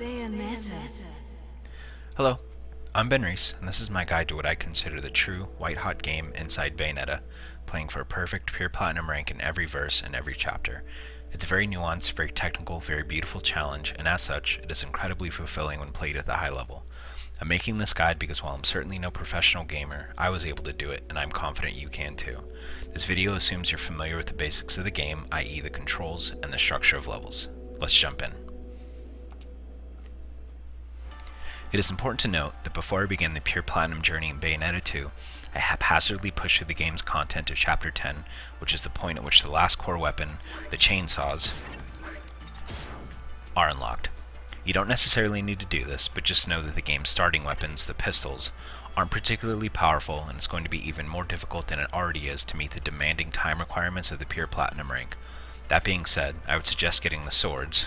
Bayonetta. Hello, I'm Ben Reese, and this is my guide to what I consider the true white-hot game inside Bayonetta, playing for a perfect pure platinum rank in every verse and every chapter. It's a very nuanced, very technical, very beautiful challenge, and as such, it is incredibly fulfilling when played at the high level. I'm making this guide because while I'm certainly no professional gamer, I was able to do it, and I'm confident you can too. This video assumes you're familiar with the basics of the game, i.e. the controls and the structure of levels. Let's jump in. It is important to note that before I begin the pure platinum journey in Bayonetta 2, I haphazardly pushed through the game's content to Chapter 10, which is the point at which the last core weapon, the chainsaws, are unlocked. You don't necessarily need to do this, but just know that the game's starting weapons, the pistols, aren't particularly powerful, and it's going to be even more difficult than it already is to meet the demanding time requirements of the pure platinum rank. That being said, I would suggest getting the swords,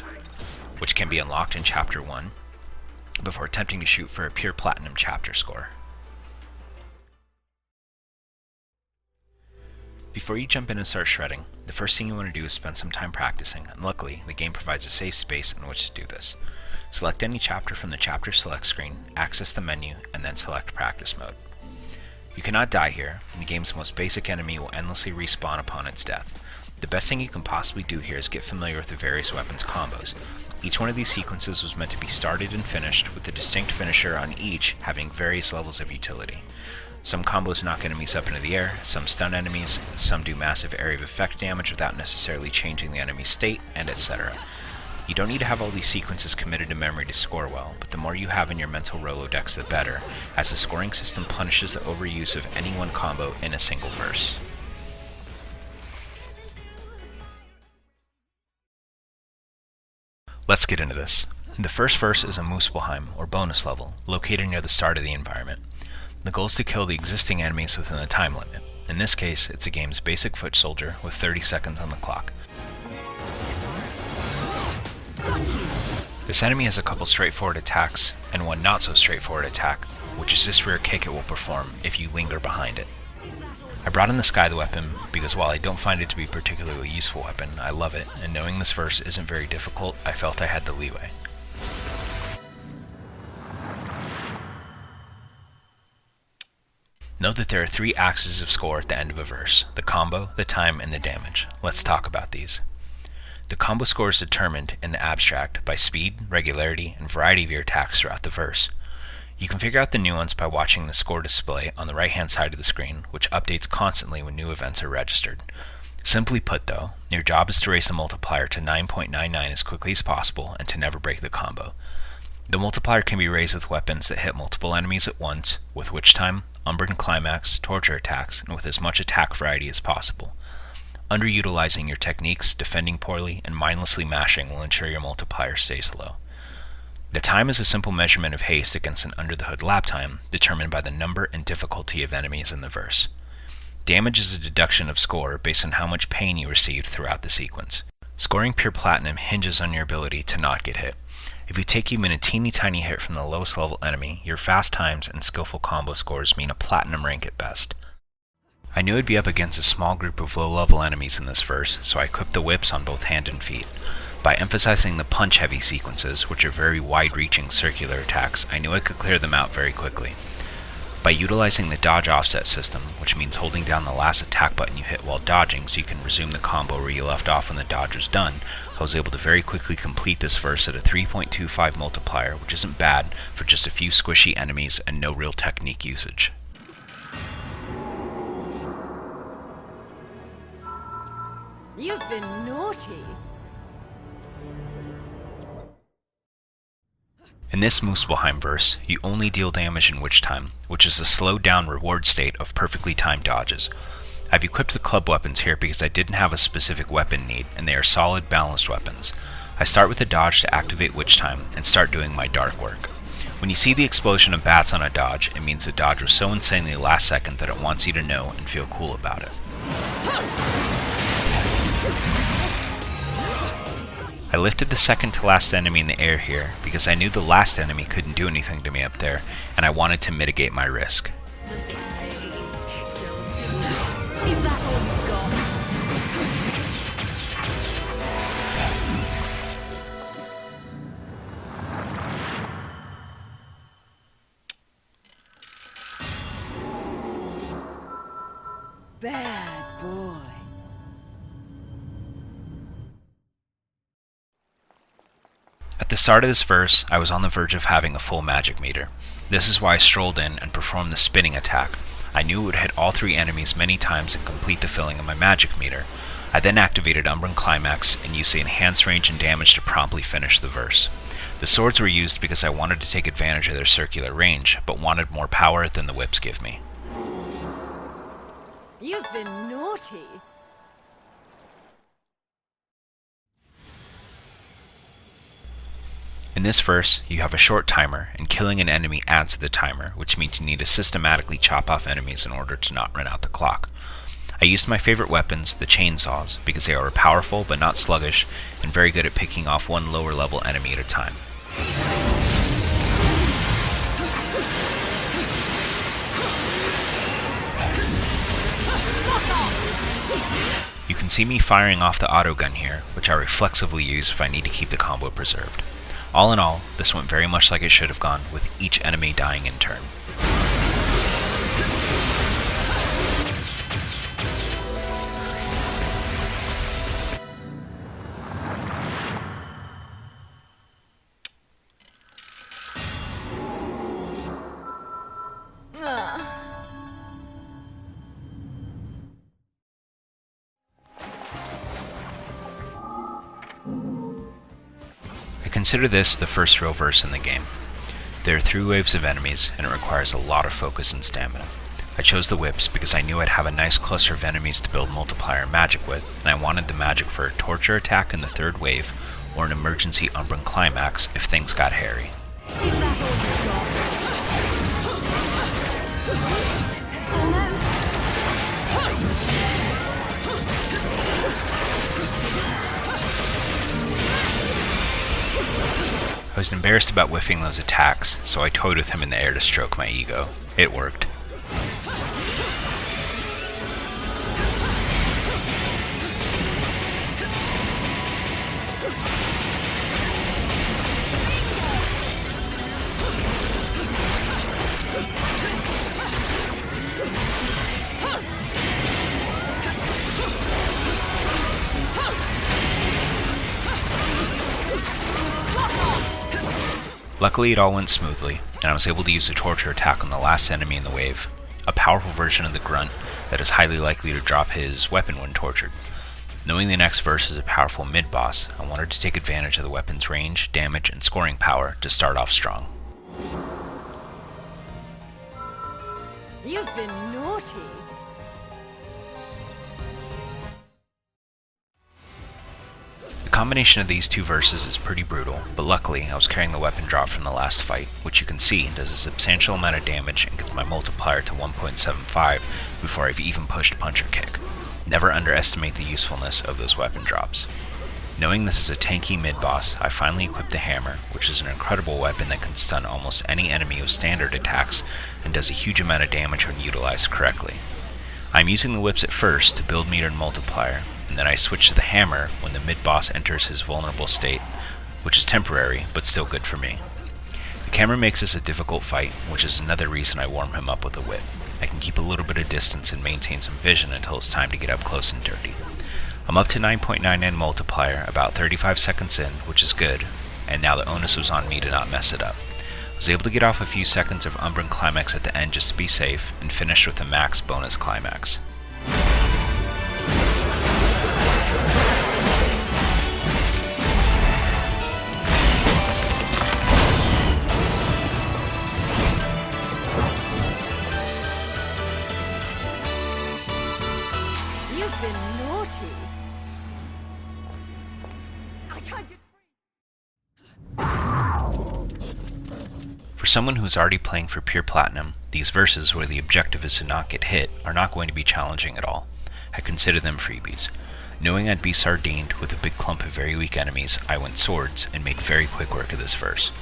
which can be unlocked in Chapter 1, before attempting to shoot for a pure platinum chapter score. Before you jump in and start shredding, the first thing you want to do is spend some time practicing, and luckily, the game provides a safe space in which to do this. Select any chapter from the chapter select screen, access the menu, and then select practice mode. You cannot die here, and the game's most basic enemy will endlessly respawn upon its death. The best thing you can possibly do here is get familiar with the various weapons combos. Each one of these sequences was meant to be started and finished, with a distinct finisher on each having various levels of utility. Some combos knock enemies up into the air, some stun enemies, some do massive area of effect damage without necessarily changing the enemy's state, and etc. You don't need to have all these sequences committed to memory to score well, but the more you have in your mental Rolodex the better, as the scoring system punishes the overuse of any one combo in a single verse. Let's get into this. The first verse is a Muspelheim, or bonus level, located near the start of the environment. The goal is to kill the existing enemies within the time limit. In this case, it's the game's basic foot soldier with 30 seconds on the clock. This enemy has a couple straightforward attacks, and one not so straightforward attack, which is this rear kick it will perform if you linger behind it. I brought in the Scythe weapon because while I don't find it to be a particularly useful weapon, I love it, and knowing this verse isn't very difficult, I felt I had the leeway. Note that there are three axes of score at the end of a verse: the combo, the time, and the damage. Let's talk about these. The combo score is determined, in the abstract, by speed, regularity, and variety of your attacks throughout the verse. You can figure out the nuance by watching the score display on the right-hand side of the screen, which updates constantly when new events are registered. Simply put though, your job is to raise the multiplier to 9.99 as quickly as possible and to never break the combo. The multiplier can be raised with weapons that hit multiple enemies at once, with Witch Time, Umbran Climax, torture attacks, and with as much attack variety as possible. Underutilizing your techniques, defending poorly, and mindlessly mashing will ensure your multiplier stays low. The time is a simple measurement of haste against an under-the-hood lap time, determined by the number and difficulty of enemies in the verse. Damage is a deduction of score based on how much pain you received throughout the sequence. Scoring pure platinum hinges on your ability to not get hit. If you take even a teeny tiny hit from the lowest level enemy, your fast times and skillful combo scores mean a platinum rank at best. I knew I'd be up against a small group of low-level enemies in this verse, so I equipped the whips on both hand and feet. By emphasizing the punch-heavy sequences, which are very wide-reaching circular attacks, I knew I could clear them out very quickly. By utilizing the dodge offset system, which means holding down the last attack button you hit while dodging so you can resume the combo where you left off when the dodge was done, I was able to very quickly complete this verse at a 3.25 multiplier, which isn't bad for just a few squishy enemies and no real technique usage. You've been naughty. In this Muspelheim verse, you only deal damage in Witch Time, which is a slowed down reward state of perfectly timed dodges. I've equipped the club weapons here because I didn't have a specific weapon need, and they are solid, balanced weapons. I start with the dodge to activate Witch Time and start doing my dark work. When you see the explosion of bats on a dodge, it means the dodge was so insanely last second that it wants you to know and feel cool about it. I lifted the second to last enemy in the air here because I knew the last enemy couldn't do anything to me up there, and I wanted to mitigate my risk. Is that all you got? Bad boy. At the start of this verse, I was on the verge of having a full magic meter. This is why I strolled in and performed the spinning attack. I knew it would hit all three enemies many times and complete the filling of my magic meter. I then activated Umbran Climax and used the enhanced range and damage to promptly finish the verse. The swords were used because I wanted to take advantage of their circular range, but wanted more power than the whips give me. You've been naughty. In this verse, you have a short timer, and killing an enemy adds to the timer, which means you need to systematically chop off enemies in order to not run out the clock. I used my favorite weapons, the chainsaws, because they are powerful but not sluggish, and very good at picking off one lower level enemy at a time. You can see me firing off the autogun here, which I reflexively use if I need to keep the combo preserved. All in all, this went very much like it should have gone, with each enemy dying in turn. I consider this the first real verse in the game. There are 3 waves of enemies, and it requires a lot of focus and stamina. I chose the whips because I knew I'd have a nice cluster of enemies to build multiplier and magic with, and I wanted the magic for a torture attack in the 3rd wave, or an emergency Umbran Climax if things got hairy. Is that all you got? I was embarrassed about whiffing those attacks, so I toyed with him in the air to stroke my ego. It worked. Luckily, it all went smoothly, and I was able to use a torture attack on the last enemy in the wave, a powerful version of the grunt that is highly likely to drop his weapon when tortured. Knowing the next verse is a powerful mid-boss, I wanted to take advantage of the weapon's range, damage, and scoring power to start off strong. You've been naughty. The combination of these 2 verses is pretty brutal, but luckily I was carrying the weapon drop from the last fight, which you can see does a substantial amount of damage and gets my multiplier to 1.75 before I've even pushed punch or kick. Never underestimate the usefulness of those weapon drops. Knowing this is a tanky mid-boss, I finally equipped the hammer, which is an incredible weapon that can stun almost any enemy with standard attacks and does a huge amount of damage when utilized correctly. I'm using the whips at first to build meter and multiplier, and then I switch to the hammer when the mid-boss enters his vulnerable state, which is temporary, but still good for me. The camera makes this a difficult fight, which is another reason I warm him up with a whip. I can keep a little bit of distance and maintain some vision until it's time to get up close and dirty. I'm up to 9.99 multiplier, about 35 seconds in, which is good, and now the onus was on me to not mess it up. I was able to get off a few seconds of Umbran Climax at the end just to be safe, and finished with a max bonus climax. You've been naughty. I can't get For someone who's already playing for pure platinum, these verses where the objective is to not get hit are not going to be challenging at all. I consider them freebies. Knowing I'd be sardined with a big clump of very weak enemies, I went swords and made very quick work of this verse.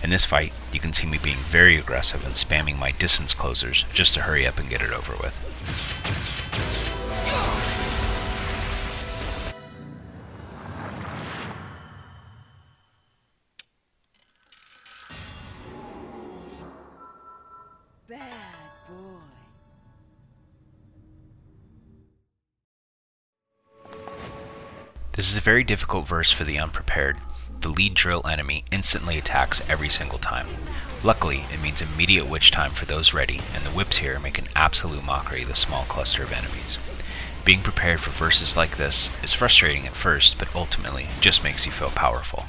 In this fight, you can see me being very aggressive and spamming my distance closers just to hurry up and get it over with. bad boy. This is a very difficult verse for the unprepared. The lead drill enemy instantly attacks every single time. Luckily, it means immediate witch time for those ready, and the whips here make an absolute mockery of the small cluster of enemies. Being prepared for verses like this is frustrating at first, but ultimately it just makes you feel powerful.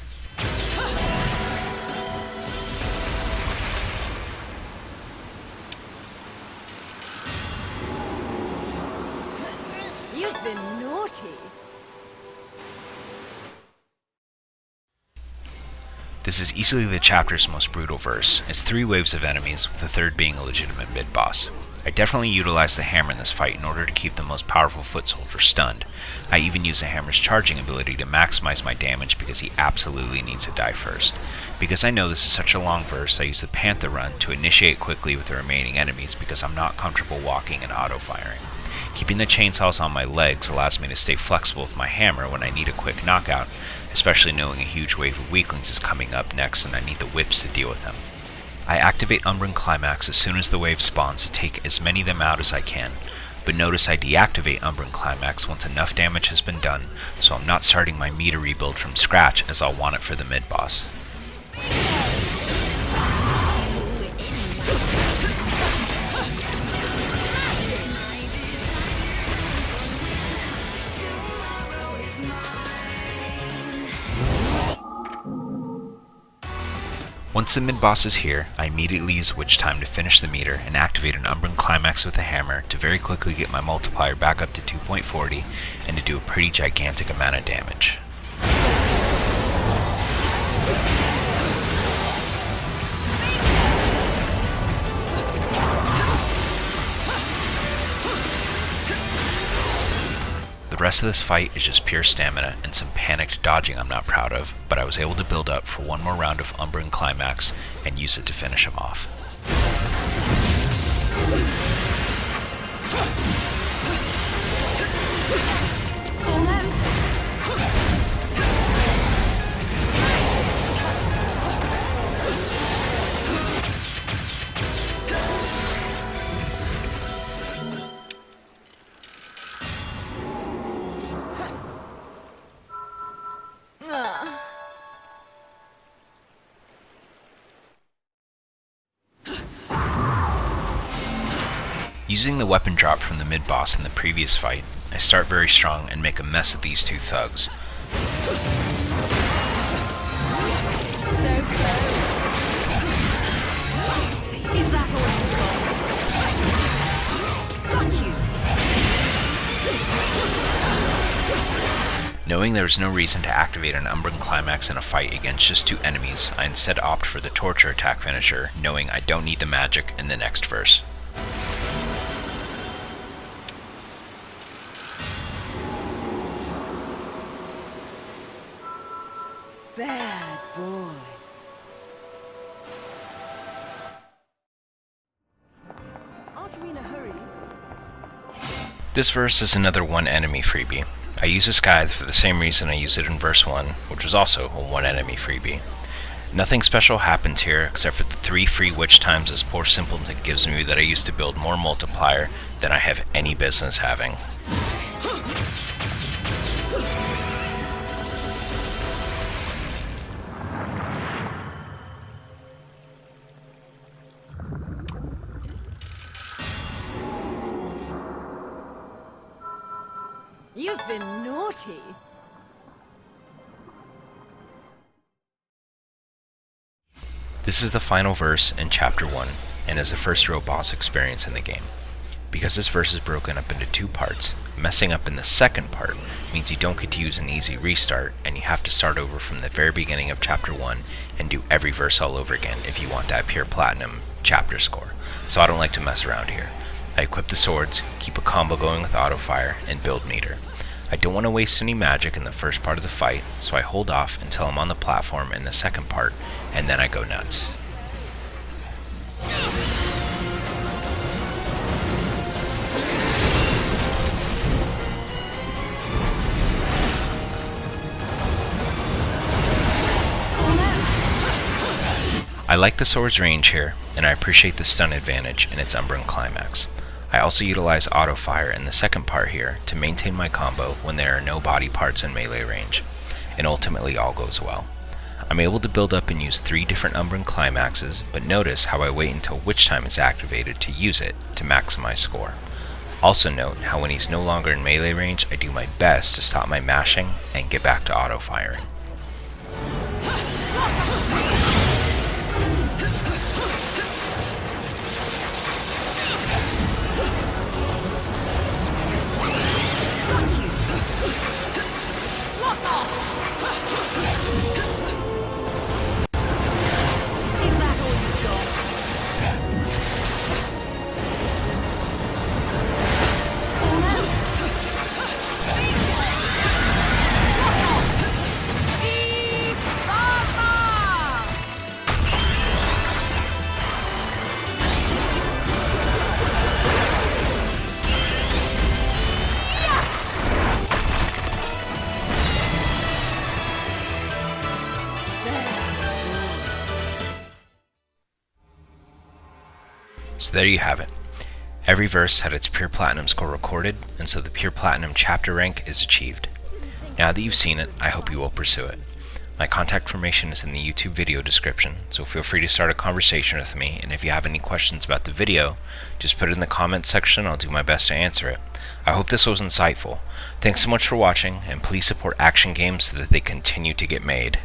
You've been naughty. This is easily the chapter's most brutal verse. It's 3 waves of enemies, with the third being a legitimate mid-boss. I definitely utilize the hammer in this fight in order to keep the most powerful foot soldier stunned. I even use the hammer's charging ability to maximize my damage because he absolutely needs to die first. Because I know this is such a long verse, I use the Panther Run to initiate quickly with the remaining enemies because I'm not comfortable walking and auto-firing. Keeping the chainsaws on my legs allows me to stay flexible with my hammer when I need a quick knockout, especially knowing a huge wave of weaklings is coming up next and I need the whips to deal with them. I activate Umbran Climax as soon as the wave spawns to take as many of them out as I can, but notice I deactivate Umbran Climax once enough damage has been done, so I'm not starting my meter rebuild from scratch as I'll want it for the mid-boss. Once the mid-boss is here, I immediately use Witch Time to finish the meter and activate an Umbran Climax with the hammer to very quickly get my multiplier back up to 2.40 and to do a pretty gigantic amount of damage. The rest of this fight is just pure stamina and some panicked dodging I'm not proud of, but I was able to build up for one more round of Umbran Climax and use it to finish him off. Using the weapon drop from the mid-boss in the previous fight, I start very strong and make a mess of these 2 thugs. So close. Is that all you've got? Got you. Knowing there is no reason to activate an Umbran Climax in a fight against just 2 enemies, I instead opt for the Torture Attack finisher, knowing I don't need the magic in the next verse. Bad boy. Aren't you in a hurry? This verse is another 1 enemy freebie. I use this guy for the same reason I used it in verse 1, which was also a 1 enemy freebie. Nothing special happens here except for the 3 free witch times this poor simpleton gives me that I used to build more multiplier than I have any business having. You've been naughty. This is the final verse in Chapter 1, and is the first real boss experience in the game. Because this verse is broken up into 2 parts, messing up in the second part means you don't get to use an easy restart, and you have to start over from the very beginning of Chapter 1 and do every verse all over again if you want that pure platinum chapter score. So I don't like to mess around here. I equip the swords, keep a combo going with auto fire, and build meter. I don't want to waste any magic in the first part of the fight, so I hold off until I'm on the platform in the second part, and then I go nuts. I like the sword's range here, and I appreciate the stun advantage in its Umbran Climax. I also utilize auto fire in the second part here to maintain my combo when there are no body parts in melee range, and ultimately all goes well. I'm able to build up and use 3 different Umbran climaxes, but notice how I wait until witch time is activated to use it to maximize score. Also note how when he's no longer in melee range, I do my best to stop my mashing and get back to auto firing. Is that all you've got? Almost. Eat Baba! So there you have it. Every verse had its pure platinum score recorded, and so the pure platinum chapter rank is achieved. Now that you've seen it, I hope you will pursue it. My contact information is in the YouTube video description, so feel free to start a conversation with me, and if you have any questions about the video, just put it in the comments section. I'll do my best to answer it. I hope this was insightful. Thanks so much for watching, and please support action games so that they continue to get made.